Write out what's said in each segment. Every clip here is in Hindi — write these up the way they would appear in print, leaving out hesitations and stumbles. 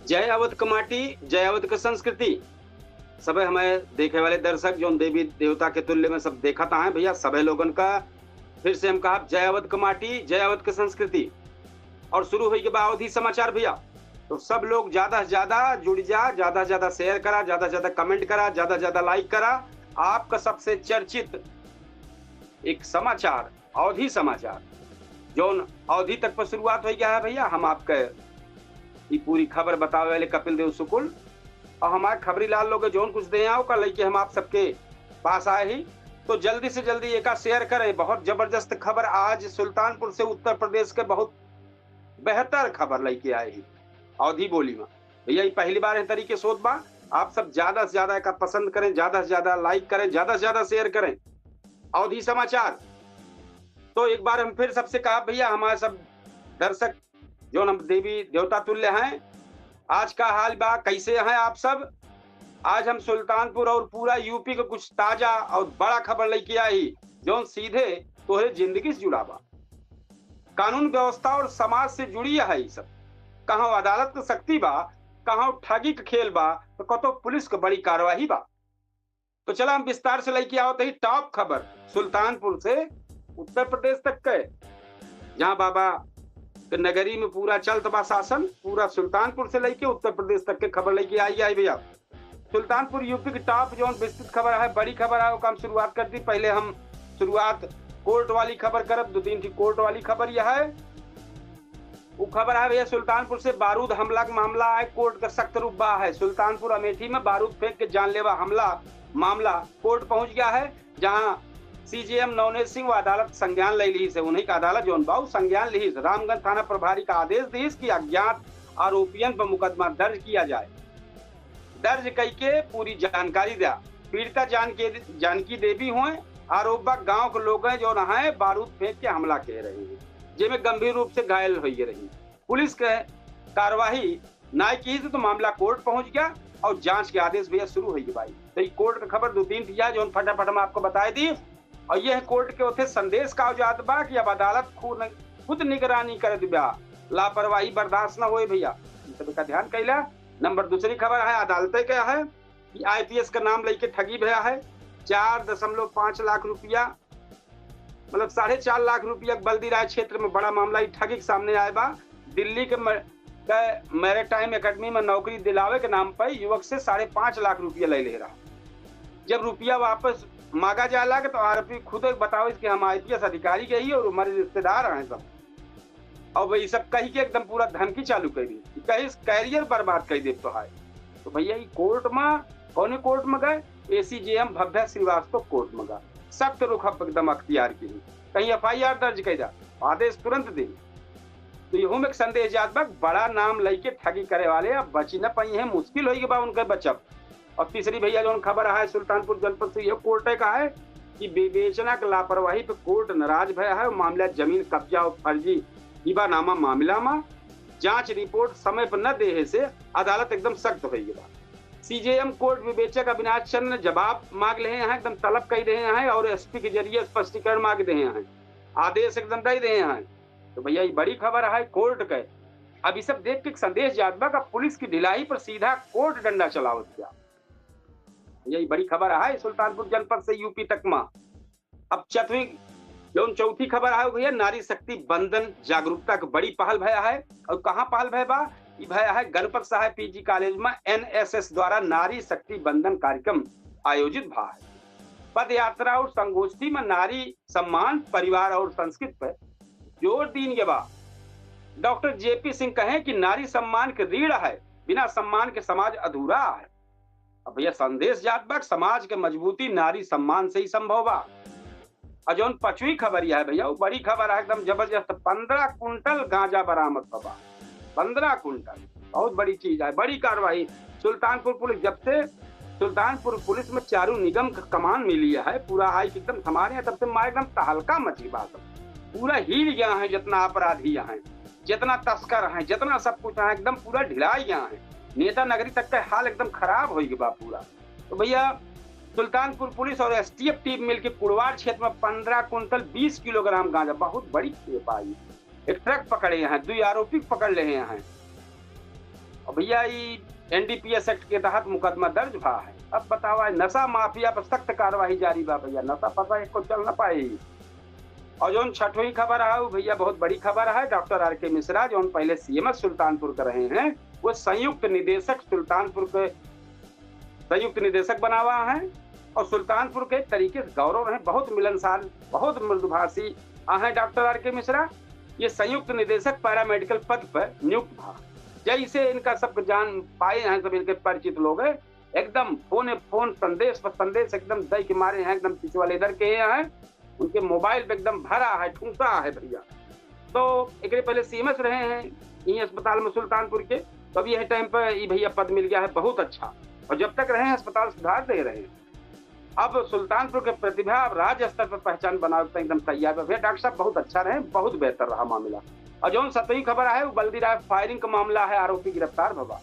जय अवध कमाटी, जय अवध की संस्कृति। सबे हमें देखे वाले दर्शक जो देवी देवता के तुल्य में सब देखत आए भैया, सबे लोगन का फिर से हम कहा जय अवध कमाटी, जय अवध की संस्कृति। और शुरू हुई के बाद अवधि समाचार भैया, तो सब लोग ज्यादा से ज्यादा जुड़ जा, ज्यादा से ज्यादा शेयर करा, ज्यादा से ज्यादा कमेंट करा, ज्यादा से ज्यादा लाइक करा। आपका सबसे चर्चित एक समाचार अवधि समाचार जो अवधि तक पर शुरुआत हो गया है भैया। हम आपके ये पूरी खबर बतावे वाले कपिल देव शुक्ल और हमारे खबरी लाल लोग जोन कुछ दे आओ का लेके हम आप सबके पास आए ही, तो जल्दी से जल्दी एक शेयर करें। बहुत जबरदस्त खबर आज सुल्तानपुर से उत्तर प्रदेश के बहुत बेहतर खबर लेके आए ही अवधि बोली में भैया। ये पहली बार है तरीके सोच बा, आप सब ज्यादा से ज्यादा का पसंद करें, ज्यादा से ज्यादा लाइक करें, ज्यादा से ज्यादा शेयर करें अवधि समाचार। तो एक बार हम फिर सबसे कहा भैया, हमारे सब दर्शक जो हम देवी देवता तुल्य हैं, आज का हाल बा कैसे हैं आप सब। आज हम सुल्तानपुर और पूरा यूपी को कुछ ताजा और बड़ा खबर लेके आई जो सीधे तोहरे जिंदगी से जुड़ा बा, कानून व्यवस्था और समाज से जुड़ी है। ये सब कहाँ अदालत की शक्ति बा, कहाँ ठगी का खेल बा, तो कतो पुलिस की बड़ी कार्रवाई बा। तो चला हम विस्तार से लेके आओ ही टॉप खबर सुल्तानपुर से उत्तर प्रदेश तक के, जहां बाबा के नगरी में पूरा चलत बा शासन। पूरा सुल्तानपुर से लेके उत्तर प्रदेश तक के खबर लेके आई भैया। सुल्तानपुर यूपी की टॉप जो विस्तृत खबर है, बड़ी खबर है, वो काम शुरुआत कर दी। पहले हम शुरुआत कोर्ट वाली खबर करब, 2-3 की कोर्ट वाली खबर यह है। वो खबर है भैया सुल्तानपुर से बारूद हमला का मामला है, कोर्ट का सख्त रूप बा है। सुल्तानपुर अमेठी में बारूद फेंक के जानलेवा हमला मामला कोर्ट पहुंच गया है, जहां सीजेएम नवनीत सिंह अदालत संज्ञान ले ली से, उन्हीं का अदालत जो बाबू संज्ञान ली। रामगंज थाना प्रभारी का आदेश दी कि अज्ञात आरोपियन पर मुकदमा दर्ज किया जाए। दर्ज करके पूरी जानकारी दिया। पीड़िता जानकी देवी हुए, आरोपक गांव के लोग हैं जो नहाए बारूद फेंक के हमला कह रहे हैं, जिसमें गंभीर रूप से घायल हुई रही। पुलिस के कार्यवाही ना की तो मामला कोर्ट पहुंच गया और जांच के आदेश भैया शुरू हुई भाई। तो ये कोर्ट की खबर 2-3 थी जो फटाफट हम आपको बताई दी। और यह कोर्ट के उथे संदेश का औजात बा कि अब अदालत खुद निगरानी कर दिया, लापरवाही बर्दाश्त न होए भैया। सभी का ध्यान कैला। नंबर दूसरी खबर है अदालत क्या है कि आईपीएस का नाम लेके ठगी भया है। 4.5 लाख रुपया, मतलब 4.5 लाख रुपया बल्दी राय क्षेत्र में बड़ा मामला ठगी के सामने आया बा। दिल्ली के मैरीटाइम एकेडमी में नौकरी दिलावे के नाम पर युवक से 5.5 लाख रुपया ले रहा। जब रुपया वापस मांगा जाए लगे तो आरोपी खुद बताओ कि हम आईपीएस अधिकारी के ही और हमारे रिश्तेदार हैं सब, और वही सब कही के एकदम पूरा धमकी चालू कर दी, कहीं कैरियर बर्बाद कर दे तो है। तो भैया ये कोर्ट में कौन कोर्ट में गए, एसीजेएम भव्या श्रीवास्तव कोर्ट में गए। सख्त रुख एकदम अख्तियार की, कहीं एफआईआर दर्ज कर जा, आदेश तुरंत दे। तो यहू में एक संदेश जात बा, बड़ा नाम लेके ठगी करे वाले अब बची न पाई है, मुश्किल होगी बा उनके बचब। और तीसरी भैया जो खबर है सुल्तानपुर जनपद से, यह कोर्ट का है कि विवेचना की लापरवाही पे कोर्ट नाराज भया है। मामला जमीन कब्जा और फर्जी हिबानामा मामला में जांच रिपोर्ट समय पर न दे से अदालत एकदम सख्त हो गई। सीजेएम कोर्ट विवेचक अविनाश चंद्र ने जवाब मांग रहे हैं, एकदम तलब कर रहे हैं और एसपी के जरिए स्पष्टीकरण मांग रहे हैं, आदेश एकदम दे रहे हैं। तो भैया ये बड़ी खबर है कोर्ट के। अब ये सब देख के संदेश जातबा का पुलिस की ढिलाई पर सीधा कोर्ट डंडा चलावत किया। यही बड़ी खबर है सुल्तानपुर जनपद से यूपी तक में। अब चौथी खबर है भैया नारी शक्ति बंधन जागरूकता की बड़ी पहल भया है। और कहाँ पहल भय बा, ये भया है गणपत साहब पीजी कॉलेज में एनएसएस द्वारा नारी शक्ति बंधन कार्यक्रम आयोजित भा है। पद यात्रा और संगोष्ठी में नारी सम्मान परिवार और संस्कृति पर जोर दीन के बाद डॉक्टर जेपी सिंह कहे कि नारी सम्मान के रीढ़ है, बिना सम्मान के समाज अधूरा है। अब भैया संदेश जात बा समाज के मजबूती नारी सम्मान से ही संभव बा। और जो 5वीं खबर यह है भैया, वो बड़ी खबर है एकदम जबरदस्त। 15 कुंटल गांजा बरामद हुआ, 15 कुंटल, बहुत बड़ी चीज है, बड़ी कार्रवाई। सुल्तानपुर पुलिस, जब से सुल्तानपुर पुलिस में चारू निगम का कमान मिली है, पूरा आई एकदम हमारे यहाँ, तब से मार एकदम तहलका मची बात, पूरा हिल गया है। जितना अपराधी यहाँ है, जितना तस्कर है, जितना सब कुछ है, एकदम पूरा ढिलाई यहाँ है। नेता नगरी तक का हाल एकदम खराब हो गया पूरा। तो भैया सुल्तानपुर पुलिस और एसटीएफ टीम मिलकर कुड़वार क्षेत्र में 15 कुंटल 20 किलोग्राम गांजा, बहुत बड़ी खेप आई। एक ट्रक पकड़े हैं, 2 आरोपी पकड़ रहे हैं। और भैया ये एनडीपीएस एक्ट के तहत मुकदमा दर्ज भा है। अब बतावा नशा माफिया पर सख्त कार्रवाई जारी बा भैया, नशा पता एक को चल न पाई। और जो छठवीं खबर है वो भैया बहुत बड़ी खबर है। Doctor R K. मिश्रा जो पहले सीएमएस सुल्तानपुर कर रहे हैं, वो संयुक्त निदेशक सुल्तानपुर के संयुक्त निदेशक बना हुआ है। और सुल्तानपुर के तरीके से गौरव रहे, बहुत मिलनसार, बहुत मृदुभाषी है डॉक्टर आर.के. मिश्रा। ये संयुक्त निदेशक पैरामेडिकल पद पर नियुक्त था। जैसे इनका सब जान पाए हैं, सब इनके परिचित लोग हैं, एकदम फोन संदेश पर संदेश एकदम दई के मारे हैं, एकदम पीछे वाले इधर के हैं, उनके मोबाइल पे एकदम भरा है, ठूसा है भैया। तो एक पहले सीएमएस रहे हैं यही अस्पताल में सुल्तानपुर के, तो अब यह टाइम पर ये भैया पद मिल गया है, बहुत अच्छा। और जब तक रहे हैं अस्पताल सुधार दे रहे हैं। अब सुल्तानपुर के प्रतिभा अब राज्य स्तर पर पहचान बनाते एकदम तैयार है। डॉक्टर साहब बहुत अच्छा रहे, बहुत बेहतर रहा मामला। और जो 7वीं खबर है वो बल्दी राय फायरिंग का मामला है, आरोपी गिरफ्तार भवा।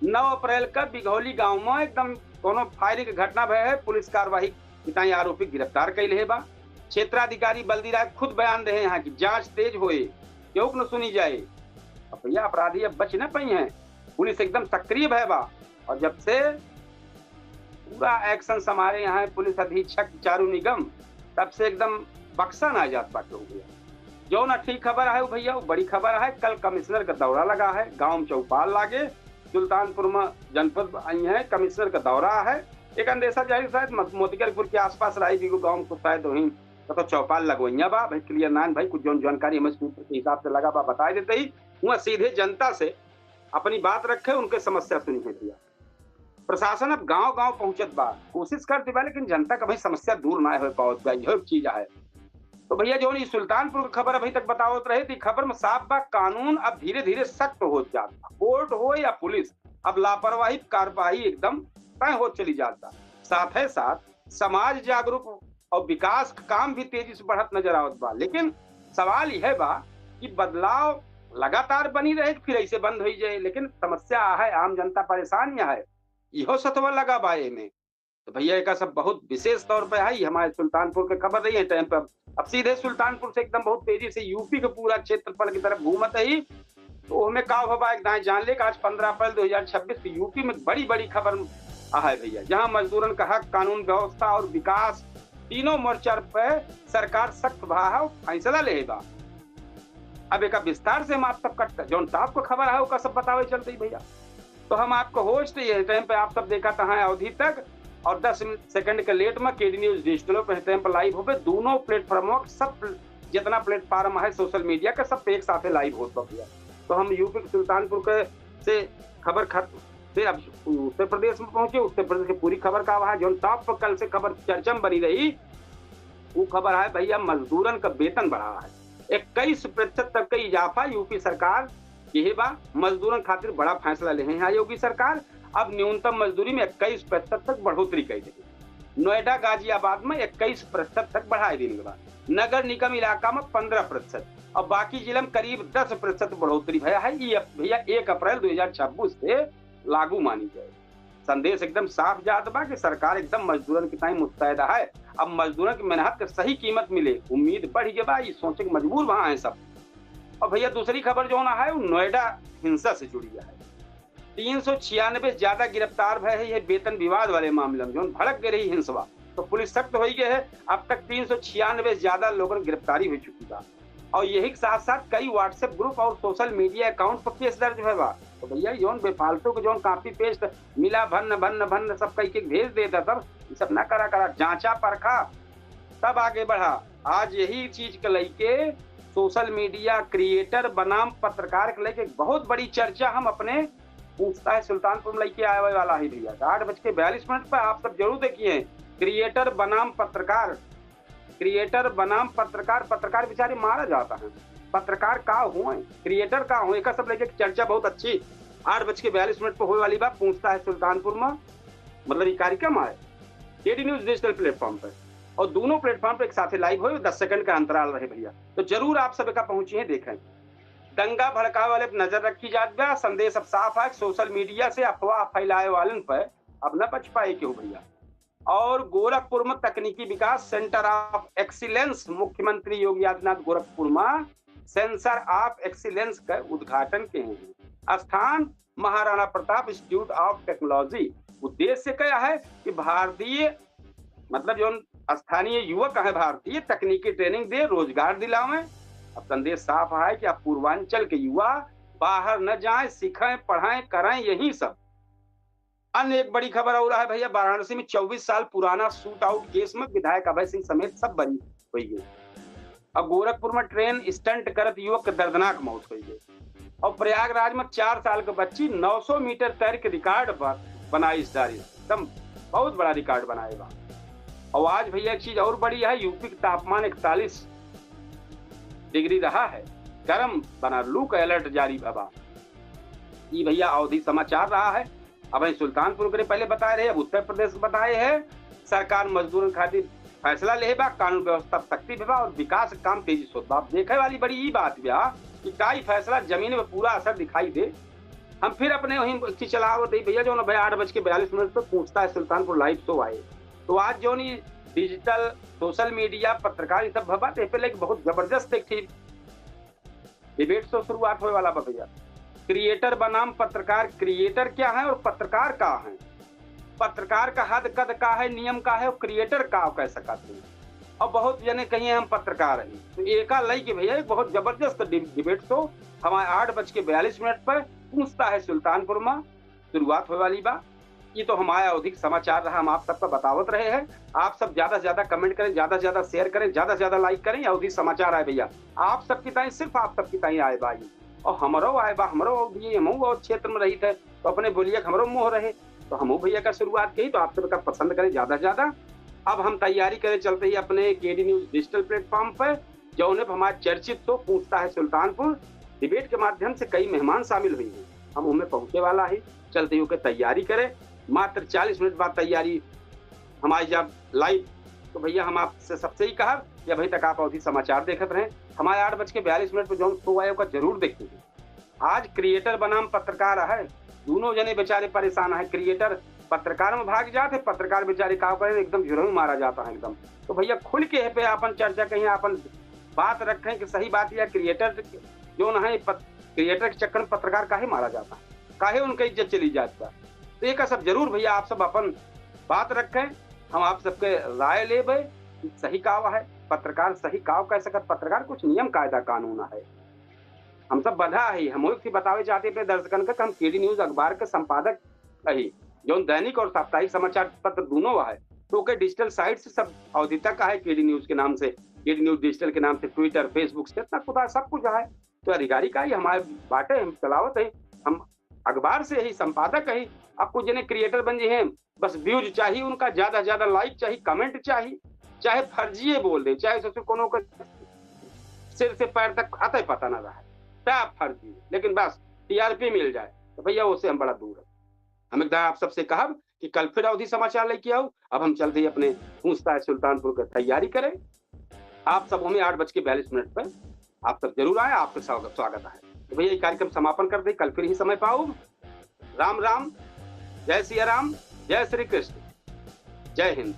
9 अप्रैल का बिघौली गांव में एकदम दोनों फायरिंग की घटना भय है, पुलिस कार्रवाई पिताई आरोपी गिरफ्तार कैले है बा। क्षेत्राधिकारी बल्दी राय खुद बयान रहे हैं कि जांच तेज होए, क्यों न सुनी जाए। अब भैया अपराधी अब बच न पाई हैं, पुलिस एकदम सक्रिय है बा। और जब से पूरा एक्शन हमारे यहाँ पुलिस अधीक्षक चारू निगम, तब से एकदम बक्सा ना जात बाटे हो गया। जो ना ठीक खबर है वो भैया वो बड़ी खबर है। कल कमिश्नर का दौरा लगा है, गांव में चौपाल लागे, सुल्तानपुर में जनपद आई है, कमिश्नर का दौरा है। एक अंदेशा जाहिर शायद मोतीगरपुर के आसपास राई भी गाँव को शायद वहीं तो चौपाल लगवैया बा भाई। क्लियर नान भाई कुछ जो जानकारी हमें सूत्र के हिसाब से लगा बा बता देते ही वहाँ सीधे जनता से अपनी बात रखे, उनके समस्या सुनी है भैया। प्रशासन अब गांव गांव पहुंचत बा, कोशिश करते बा, लेकिन जनता का भाई समस्या दूर ना हो पाओ, यह चीज है। तो भैया जो सुल्तानपुर की खबर अभी तक बतावत रहे थी, खबर में साफ बा कानून अब धीरे धीरे सख्त हो जाता, कोर्ट हो या पुलिस, अब लापरवाही कार्रवाई एकदम तय हो चली जाता। साथ ही साथ समाज जागरूक और विकास का काम भी तेजी से बढ़त नजर आवत बा। लेकिन सवाल यह बा कि बदलाव लगातार बनी रहे फिर ऐसे बंद हो जाए, लेकिन समस्या है, आम जनता परेशान है, इहो सतवा लगा बाए में। तो भैया एक सब बहुत विशेष तौर पर है, हमारे सुल्तानपुर के खबर रही है टाइम पर। अब सीधे सुल्तानपुर से एकदम बहुत तेजी से यूपी के पूरा क्षेत्रफल की तरफ घूमत है। तो हमें का होगा एक जान ले आज 15 अप्रैल 2026 यूपी में बड़ी बड़ी खबर है भैया, जहां मजदूरन का हक, कानून व्यवस्था और विकास तीनों मोर्चा पे सरकार सख्त भा है, फैसला ले बा। अब एक विस्तार से हम आप सब कट जो टॉप को खबर है वो सब बतावे चलते ही भैया। तो हम आपको होस्ट ये टाइम पे आप सब देखा था अवधि तक और 10 सेकंड के लेट में केडी न्यूज डिजिटल पे टाइम पर लाइव हो पे दोनों प्लेटफॉर्मों सब जितना प्लेटफॉर्म है सोशल मीडिया का सब एक साथ लाइव होता भैया। तो हम यूपी के सुल्तानपुर के से खबर खत्म से अब उत्तर प्रदेश में पहुंचे। उत्तर प्रदेश की पूरी खबर का वहां जो टॉप पर कल से खबर चर्चा में बनी रही, वो खबर है भैया मजदूरन का वेतन बढ़ा है 21% तक का इजाफा यूपी सरकार यही बा। मजदूरन खातिर बड़ा फैसला ले है योगी सरकार, अब न्यूनतम मजदूरी में 21% तक बढ़ोतरी कर दी। नोएडा गाजियाबाद में 21% तक बढ़ाई देने के बाद, नगर निगम इलाका में 15% और बाकी जिले में करीब 10% बढ़ोतरी भया है। ये भैया 1 अप्रैल 2026 से लागू मानी जाए। संदेश एकदम साफ जात बा कि सरकार एकदम मजदूरन के टाइम मुस्तैदा है। अब मजदूरन की मेहनत के सही कीमत मिले, उम्मीद बढ़ गई बा, ये सोचे मजबूर वहां है सब। और भैया दूसरी खबर जो ना है वो नोएडा हिंसा से जुड़ी है। 396 ज्यादा गिरफ्तार भय है ये वेतन विवाद वाले मामले में जो भड़क गई रही हिंसा। तो पुलिस सख्त हो गई है, अब तक 396 ज्यादा लोगों की गिरफ्तारी हो चुकी है। और यही के साथ साथ कई व्हाट्सएप ग्रुप और सोशल मीडिया अकाउंट पर केस दर्ज है बा। तो भैया जोन बेफालतू के जोन कॉपी पेस्ट मिला भन्न सब कई के भेज देता, सब सब ना करा जांचा परखा तब आगे बढ़ा। आज यही चीज के लेके सोशल मीडिया क्रिएटर बनाम पत्रकार के लेके बहुत बड़ी चर्चा हम अपने पूछता है सुल्तानपुर में लेके आए वाला है भैया। 8:42 पर आप सब जरूर देखिए, क्रिएटर बनाम पत्रकार, क्रिएटर बनाम पत्रकार, पत्रकार बेचारे मारा जाता है, पत्रकार का हुए, क्रिएटर का हुए, एक सब लेके चर्चा बहुत अच्छी 8:42 पर होने वाली बात पूछता है सुल्तानपुर में। मतलब ये कार्यक्रम है केडी न्यूज डिजिटल प्लेटफॉर्म पर और दोनों प्लेटफॉर्म पर एक साथ लाइव हो, 10 सेकंड का अंतराल रहे भैया। तो जरूर आप सब का पहुंचिए, देखें। दंगा भड़कावे वाले पर नजर रखी जात बा। संदेश अब साफ है, सोशल मीडिया से अफवाह फैलाए वालन पर अब न बच पाए क्यों भैया। और गोरखपुर में तकनीकी विकास सेंटर ऑफ एक्सीलेंस, मुख्यमंत्री योगी आदित्यनाथ गोरखपुर में सेंटर ऑफ एक्सीलेंस का उद्घाटन के हैं। स्थान Maharana Pratap institute of technology. उद्देश्य क्या है कि भारतीय मतलब जो स्थानीय युवक है भारतीय तकनीकी ट्रेनिंग दे, रोजगार दिलावें। अब संदेश साफ है कि अब पूर्वांचल के युवा बाहर न जाएं, सीखें, पढ़ाएं, करें यही सब। अन्य एक बड़ी खबर और है भैया, वाराणसी में 24 साल पुराना शूट आउट केस में विधायक अभय सिंह समेत सब बरी हुई गई। और गोरखपुर में ट्रेन स्टंट करत युवक की दर्दनाक मौत हुई है। और प्रयागराज में 4 साल की बच्ची 900 मीटर तैर के रिकॉर्ड बनाई इस दारी, एकदम बहुत बड़ा रिकॉर्ड बनाएगा। और आज भैया एक चीज और बड़ी है, यूपी का तापमान 41 डिग्री रहा है, गर्म बना, लू का अलर्ट जारी बाबा। ये भैया अवधि समाचार रहा है। अब सुल्तानपुर के पहले बताए रहे, अब उत्तर प्रदेश बताए हैं। सरकार मजदूरों खातिर फैसला ले बा, कानून व्यवस्था सख्ती बा और विकास काम तेजी से होता। देखे वाली बड़ी ये बात बा कि काई फैसला जमीन में पूरा असर दिखाई दे। हम फिर अपने वही चलाओ दे भैया जो 8:42 पर पूछता है सुल्तानपुर लाइव शो आए। तो आज जो नहीं डिजिटल सोशल मीडिया पत्रकार सब भबा पहले बहुत जबरदस्त एक थी डिबेट शो शुरुआत होने वाला भैया। क्रिएटर बनाम पत्रकार, क्रिएटर क्या है और पत्रकार का है, पत्रकार का हद कद का है, नियम का है, और क्रिएटर का कह सकते हैं। और बहुत जने कहिए हम पत्रकार हैं, तो एका लई के भैया एक बहुत जबरदस्त डिबेट शो हमारे 8:42 पर पूछता है सुल्तानपुर में शुरुआत होने वाली बा। ये तो हमारा अधिक समाचार रहा, हम आप सबका बतावत रहे हैं। आप सब ज्यादा से ज्यादा कमेंट करें, ज्यादा से ज्यादा शेयर करें, ज्यादा से ज्यादा लाइक करें। अधिक समाचार आए भैया आप सबकी ताई, सिर्फ आप सबकी ताई आए भाई। और हमरो आए बा, हमरो भी हम और क्षेत्र में रही थे तो अपने बोलिए हमरो मुँह रहे, तो हम भैया का शुरुआत की। तो आप सबका पसंद करें ज्यादा से ज्यादा। अब हम तैयारी करें चलते ही अपने केडी न्यूज डिजिटल प्लेटफॉर्म पर, जो हमारे चर्चित तो पूछता है सुल्तानपुर डिबेट के माध्यम से कई मेहमान शामिल हुई हैं। हम उनमें पहुंचे वाला है, चलते ही तैयारी करें। मात्र 40 मिनट बाद तैयारी हमारी जब लाइव। तो भैया हम आपसे सबसे ही कहा कि अभी तक आप अवधि समाचार देखते रहे, हमारे 8:42 पर जो शो आए का जरूर देखते हैं। आज क्रिएटर बनाम पत्रकार है, दोनों जने बेचारे परेशान है। क्रिएटर पत्रकार में भाग जाते, पत्रकार बेचारे का करे एकदम जुर्म मारा जाता है एकदम। तो भैया खुल के पे अपन चर्चा कहीं अपन बात रखें कि सही बात या क्रिएटर जो न है, क्रिएटर के चक्कर में पत्रकार काहे मारा जाता है, काहे उनकी इज्जत चली जाती है। तो एक सब जरूर भैया आप सब अपन बात रखें, हम आप सबके राय ले सही काव है पत्रकार, सही काव कह सकत पत्रकार, कुछ नियम कायदा कानून है, हम सब बधा है। हम बतावे चाहते पे दर्शकन का हम केडी न्यूज अखबार के संपादक है, जो दैनिक और साप्ताहिक समाचार पत्र दोनों है। तो के डिजिटल साइट से सब अवधि तक है, केडी न्यूज के नाम से, केडी न्यूज डिजिटल के नाम से, ट्विटर फेसबुक से इतना खुदा सब कुछ है। तो अधिकारी का ही हमारे बाटे, हम चलावत है, हम अखबार से ही संपादक है। आपको जिन्हें क्रिएटर बन जी हैं, बस व्यूज चाहिए उनका, ज्यादा से ज्यादा लाइक चाहिए, कमेंट चाहिए, चाहे फर्जिए बोल दे, चाहे सबसे कोनो का सिर से पैर तक आता ही पता ना रहा है, फर्जी, लेकिन बस टीआरपी मिल जाए तो भैया उससे हम बड़ा दूर है। हम एकदम आप सबसे कहा कि कल फिर अवधि समाचार लेके आओ। अब हम चलते ही अपने पूछता है सुल्तानपुर की तैयारी करें। आप सब हमें 8:42 पर आप सब जरूर आए, आपका स्वागत है। तो भैया ये कार्यक्रम समापन कर दे, कल फिर ही समय पाओ। राम राम, जय सिया राम, जय श्री कृष्ण, जय हिंद।